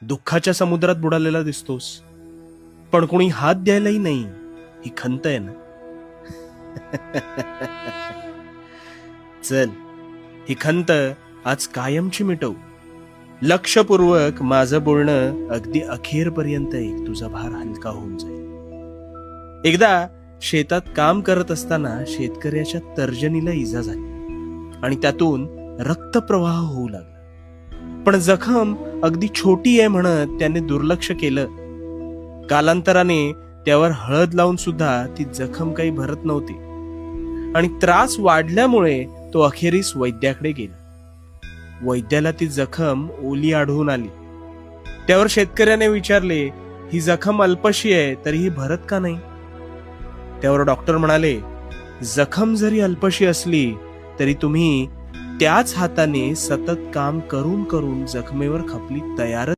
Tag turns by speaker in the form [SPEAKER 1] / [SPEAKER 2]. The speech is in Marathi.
[SPEAKER 1] दुःखाच्या समुद्रात बुडालेला दिसतोस, पण कोणी हात द्यायलाही नाही. ही खंत आहे ना? चल, ही खंत आज कायमची मिटवू. लक्षपूर्वक माझं बोलणं अगदी अखेरपर्यंत ऐक, तुझा भार हलका होऊन जाईल. एकदा शेतात काम करत असताना शेतकऱ्याच्या तर्जनीला इजा झाली आणि त्यातून रक्तप्रवाह होऊ लागला. पण जखम अगदी छोटी आहे म्हणत त्याने दुर्लक्ष केलं. कालांतराने त्यावर हळद लावून सुद्धा ती जखम काही भरत नव्हती आणि त्रास वाढल्यामुळे तो अखेरीस वैद्याकडे गेला. वैद्याला ती जखम ओली आढळून आली. त्यावर शेतकऱ्याने विचारले, ही जखम अल्पशी आहे तरीही भरत का नाही? त्यावर डॉक्टर म्हणाले, जखम जरी अल्पशी असली तरी तुम्ही त्याच हाताने सतत काम करून करून जखमेवर खपली तयारच